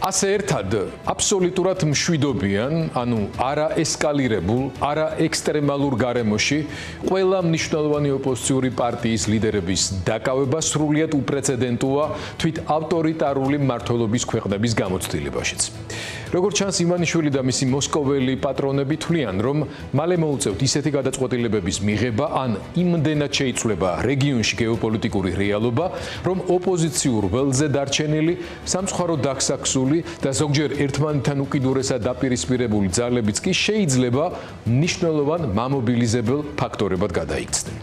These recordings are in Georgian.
ასე ერთად აბსოლუტურად მშვიდობიან, ანუ არა ესკალირებულ, არა ექსტრემალურ გარემოში ყველა მნიშვნელოვანი ოპოზიციური პარტიის ლიდერების დაკავება სრულიად უპრეცედენტოა თვით ავტორიტარული მმართველობის ქვეყნების გამოცდილებაშიც. როგორც ჩანს, ივანიშვილი და მისი მოსკოველი პატრონები თვლიან, რომ მალე მოუწევთ ისეთი გადაწყვეტილებების მიღება, ან იმდენად შეიცვლება რეგიონში გეოპოლიტიკური რეალობა, რომ ოპოზიციურ ველზე დარჩენილი სამწუხარო დაქსაქსული და ზოგჯერ ერთმანეთთან უკიდურესად დაპირისპირებული ძალებიც კი შეიძლება მნიშვნელოვან მამობილიზებელ ფაქტორებად გადაიქცნენ.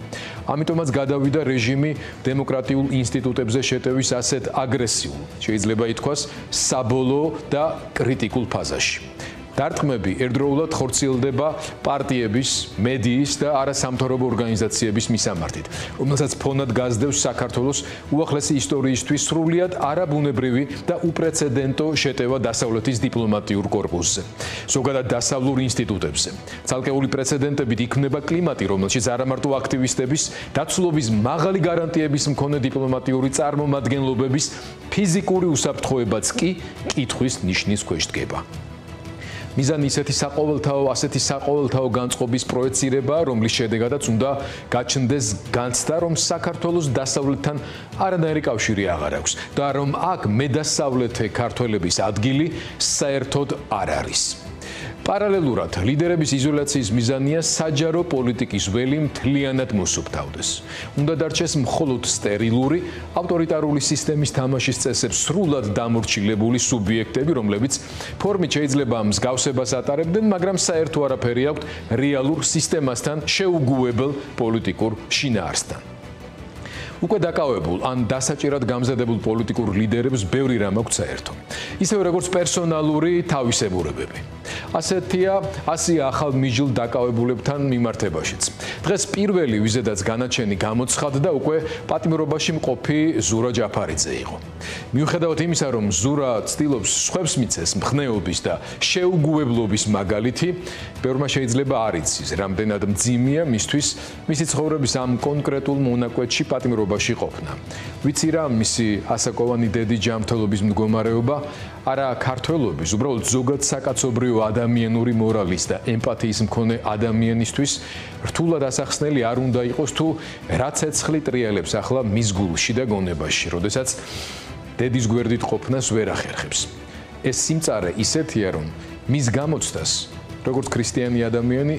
ამიტომაც გადავიდა რეჟიმი დემოკრატიულ ინსტიტუტებზე შეტევის ასეთ აგრესიულ, შეიძლება ითქვას, საბოლოო და კრიტიკულ ფაზაში. დარტყმები ერთდროულად ხორციელდება პარტიების, მედიის და არასამთავრობო ორგანიზაციების მისამართით, რომელსაც ფონად გასდევს საქართველოს უახლესი ისტორიისთვის სრულიად არაბუნებრივი და უპრეცედენტო შეტევა დასავლეთის დიპლომატიურ კორპუსზე, ზოგადად დასავლურ ინსტიტუტებზე. ცალკეული პრეცედენტებით იქმნება კლიმატი, რომელშიც არა მარტო აქტივისტების, დაცულობის მაღალი გარანტიების მქონე დიპლომატიური წარმომადგენლობების ფიზიკური უსაფრთხოებაც კი კითხვის ნიშნის ქვეშ დგება. მიზანი ასეთი საყოველთაო განწყობის პროექცირება, რომლის შედეგადაც უნდა გაჩნდეს განცდა, რომ საქართველოს დასავლეთთან არანაირი კავშირი აღარ აქვს და რომ აქ მედასავლეთე ქართველების ადგილი საერთოდ არ არის. პარალელურად, ლიდერების იზოლაციის მიზანია საჯარო პოლიტიკის ველი მთლიანად მოსუფთავდეს. უნდა დარჩეს მხოლოდ სტერილური, ავტორიტარული სისტემის თამაშის წესებს სრულად დამორჩილებული სუბიექტები, რომლებიც ფორმით შეიძლება მსგავსებას ატარებდნენ, მაგრამ საერთო არაფერი აქვთ რეალურ სისტემასთან შეუგუებელ პოლიტიკურ შინაარსთან. უკვე დაკავებულ ან დასაჭირად გამზადებულ პოლიტიკურ ლიდერებს ბევრი რამ აქვს საერთო. ისევე როგორც პერსონალური თავისებურებები. ასეა ახალ მიჯილ დაკავებულებთან მიმართებაშიც. დღეს პირველი ვიზედაც განაჩენი გამოცხადდა უკვე პატიმრობაში მყოფი ზურა ჯაფარიძე იყო. მიუხედავად იმისა, რომ ზურა ცდილობს სხვებს მიცეს მხნეობის და შეუგუებლობის მაგალითი, ბევრმა შეიძლება არ იცის, რამდენად მძიმეა მისთვის მისი ცხოვრების ამ კონკრეტულ მონაკვეთში პატიმრობაში ყოფნა. ვიცი რა მისი ასაკოვანი დედი ჯანმრთელობის მდგომარეობა, არა ქართველობის, უბრალოდ ზოგად საკაცობრიო ადამიანური მორალის და ემპათიის მქონე ადამიანისთვის რთულად ასახსნელი არ უნდა იყოს თუ რა ცეცხლი ტრიალებს ახლა მის გულში და გონებაში, როდესაც დედის გვერდით ყოფნას ვერ ახერხებს. ეს სიმწარე ისეთია, რომ მის გამოცდას, როგორც ქრისტიანი ადამიანი,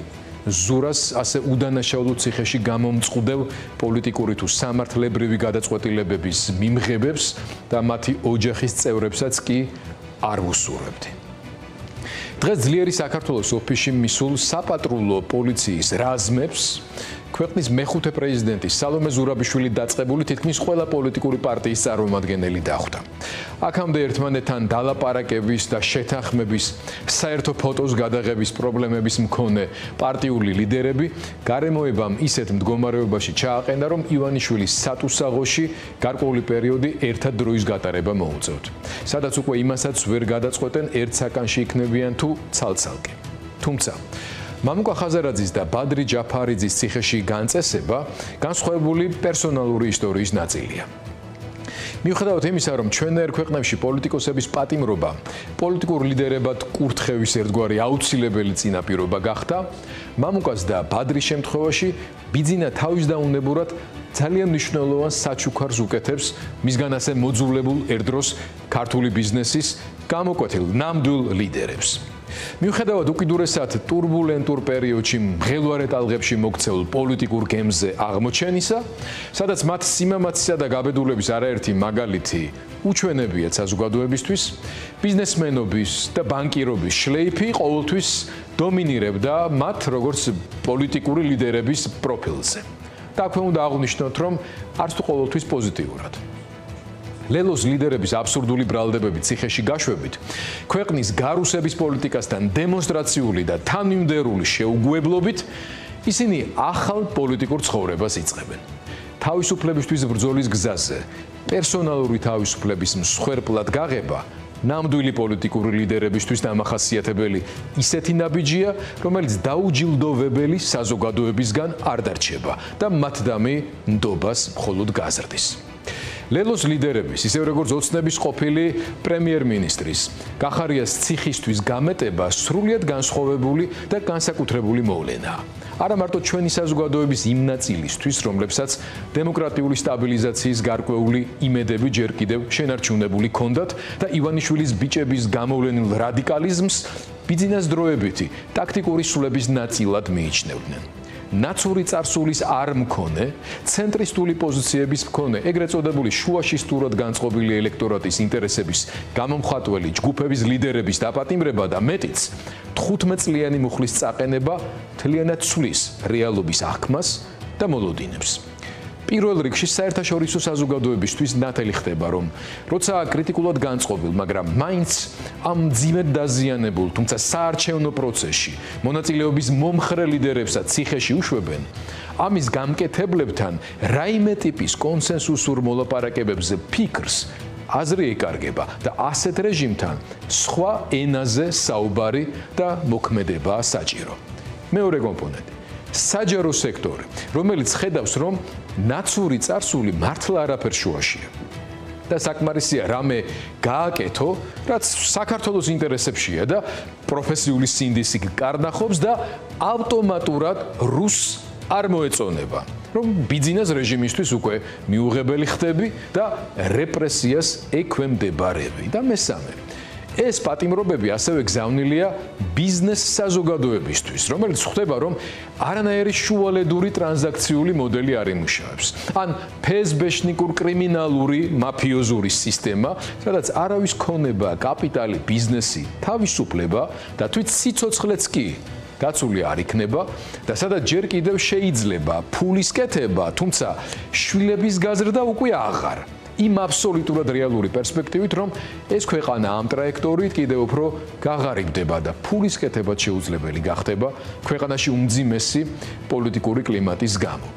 ზურას ასე უდანაშაულო ციხეში გამომწყუდელ პოლიტიკური თუ სამართლებრივი გადაწყვეტილებების მიმღებებს და მათი ოჯახის წევრებსაც კი არ ვუსურვებდი. დღეს ძლიერი საქართველოს ოფისში მისულ საპატრულო პოლიციის რაზმებს ქვეყნის მეხუთე პრეზიდენტი სალომე ზურაბიშვილი დაწყებული თითქმის ყველა პოლიტიკური პარტიის წარმომადგენელი დახვდა. აქამდე ერთმანეთთან დალაპარაკების და შეთანხმების, საერთო ფოტოს გადაღების პრობლემების მქონე პარტიული ლიდერები გარემოებამ ისეთ მდგომარეობაში ჩააყენა, რომ ივანიშვილის სატუსაღოში გარკვეული პერიოდი ერთად დროის გატარება მოუწევთ. სადაც უკვე იმასაც ვერ გადაწყვეტენ ერთ საკანში იქნებიან თუ ცალ-ცალკე. თუმცა მამუკა ხაზარაძის და ბადრი ჯაფარიძის ციხეში განწესება განსხვავებული პერსონალური ისტორიის ნაწილია. მიუხედავად იმისა, რომ ჩვენერ ქვეყნებში პოლიტიკოსების პატიმრობა პოლიტიკურ ლიდერებად კურთხევის ერთგვარი აუცილებელი წინაპირობა გახდა, მამუკას და ბადრის შემთხვევაში ბიძინა თავისდაუნებურად ძალიან მნიშვნელოვან საჩუქარს უკეთებს მისგან ასე მოძულებულ ერთდროს ქართული ბიზნესის გამოკვეთილ ნამდვილ ლიდერებს. მიუხედავად უკიდურესად ტურბულენტურ პერიოდში მღელვარე ტალღებში მოქცეულ პოლიტიკურ გემზე აღმოჩენისა, სადაც მათ სიმამაცისა და გაბედულების არაერთი მაგალითი უჩვენებიათ საზოგადოებისთვის, ბიზნესმენობის და ბანკირობის შლეიფი ყოველთვის დომინირებდა მათ როგორც პოლიტიკური ლიდერების პროფილზე. თქმა უნდა აღვნიშნოთ, რომ არც თუ ყოველთვის პოზიტიურად. ლელოს ლიდერების აბსურდული ბრალდებები ციხეში გაშვებით, ქვეყნის გარუსების პოლიტიკასთან დემონსტრაციული და თანმიმდევრული შეუგუებლობით ისინი ახალ პოლიტიკურ ცხოვრებას იწყებენ. თავისუფლებისთვის ბრძოლის გზაზე, პერსონალური თავისუფლების მსხვერპლად გაღება ნამდვილი პოლიტიკური ლიდერებისთვის დამახასიათებელი ისეთი ნაბიჯია, რომელიც დაუჯილდოვებელი საზოგადოებისგან არ დარჩება და მათ დამი ნდობას მხოლოდ გაზრდის. ლელოს ლიდერების, ისევ როგორც ოცნების ყოფილი პრემიერ-მინისტრის კახარიას ციხისთვის გამეტება სრულიად განსხვავებული და განსაკუთრებული მოვლენაა. არა მარტო ჩვენი საზოგადოების იმ ნაწილისთვის, რომლებსაც დემოკრატიული სტაბილიზაციის გარკვეული იმედები ჯერ კიდევ შენარჩუნებული ჰქონდათ და ივანიშვილის ბიჭების გამოვლენილ რადიკალიზმს ბიძინას დროებითი ტაქტიკური სულების ნაწილად მიიჩნევდნენ. ნაცური წარსულის არ მქონე, ცენტრისტული პოზიციების მქონე, ეგრეთ წოდებული შუაში სტურად განწყობილი ელექტორატის ინტერესების გამომხატველი ჯგუფების ლიდერების დაპატიმრება და მეტიც 15 წლიანი მუხლის წაყენება მთლიანად ცვლის რეალობის აღქმას და მოლოდინებს. პირველ რიგში საერთაშორისო საზოგადოებისთვის ნათელი ხდება, რომ როცა კრიტიკულად განწყობილ, მაგრამ მაინც ამ ძიმედ დაზიანებულ, თუმცა საარჩევნო პროცესში მონაწილეობის მომხრე ლიდერებსაც ციხეში უშვებენ, ამის გამკეთებლებთან რაიმე ტიპის კონსენსუსურ მოლაპარაკებებზე ფიქრს აზრი ეკარგება და ასეთ რეჟიმთან სხვა ენაზე საუბარი და მოქმედებაა საჭირო. მეორე კომპონენტი საჯარო სექტორი, რომელიც ხედავს, რომ ნაცური წარსული მართლა არაფერ შუაშია. და საკმარისია რამე გააკეთო, რაც საქართველოს ინტერესებშია და პროფესიული სინდისი კარნახობს და ავტომატურად რუსს არ მოეწონება, რომ ბიძინას რეჟიმისთვის უკვე მიუღებელი ხდები და რეპრესიას ექვემდებარები. და მესამე ეს პატიმრობები ასევე გზავნილია ბიზნეს საზოგადოებისთვის, რომელიც ხვდება, რომ არანაირი შუალედური ტრანზაქციული მოდელი არ იმუშავებს. ან ფესბეშნიკურ კრიმინალური მაფიოზური სისტემა, სადაც არავის ქონება, კაპიტალი, ბიზნესი, თავისუფლება და თვით სიცოცხლეც კი გაცული არ იქნება და სადაც ჯერ კიდევ შეიძლება ფულის კეთება, თუმცა შვილების გაზრდა უკვე აღარ. იმ აბსოლუტურად რეალური პერსპექტივით, რომ ეს ქვეყანა ამ ტრაექტორით კიდევ უფრო გაღარიბდება და ფულის კეთებაც შეუძლებელი გახდება ქვეყანაში უმძიმესი პოლიტიკური კლიმატის გამო.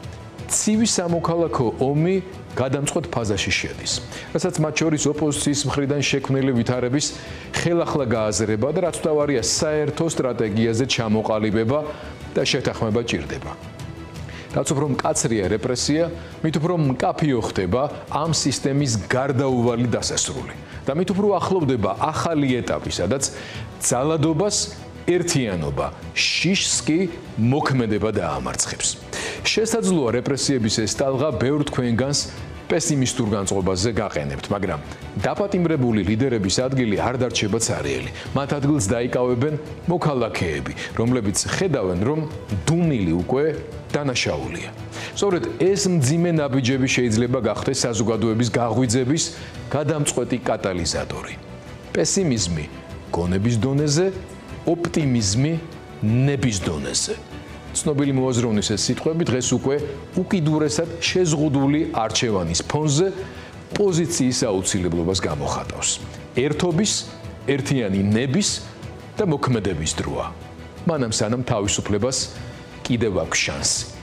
ცივი სამოქალაქო ომი გადამწყვეტ ფაზაში შედის, რასაც მათ შორის ოპოზიციის მხრიდან შექმნილი ვითარების ხელახლა გააზრება და რაც თავარია საერთო სტრატეგიაზე ჩამოყალიბება და შეთანხმება ჭირდება. რაც უფრო მკაცრია რეპრესია, მით უფრო მკაფიო ხდება ამ სისტემის გარდაუვალი დასასრული და მით უფრო ახლოვდება ახალი ეტაპი, სადაც ძალადობას ერთიანობა, შიშს კი მოქმედება დაამარცხებს. შესაძლოა რეპრესიების ეს ტალღა ბევრ თქვენგანს პესიმისტურ განწყობაზე გაყენებთ, მაგრამ დაპატიმრებული ლიდერების ადგილი არ დარჩება ცარიელი. მათ ადგილს დაიკავებენ მოქალაქეები, რომლებიც ხედავენ, რომ დუმილი უკვე დანაშაულია. სწორედ ეს მძიმე ნაბიჯები შეიძლება გახდეს საზოგადოების გაღვიძების გადამწყვეტი კატალიზატორი. პესიმიზმი გონების დონეზე, ოპტიმიზმი ნების დონეზე. ცნობილი მოაზროვნის ეს სიტყვები დღეს უკვე უკიდურესად შეზღუდული არჩევანის ფონზე პოზიციის აუცილებლობას გამოხატავს. ერთობის, ერთიანი ნების და მოქმედების დროა. მანამ სანამ თავისუფლებას კიდევ აქვს შანსი.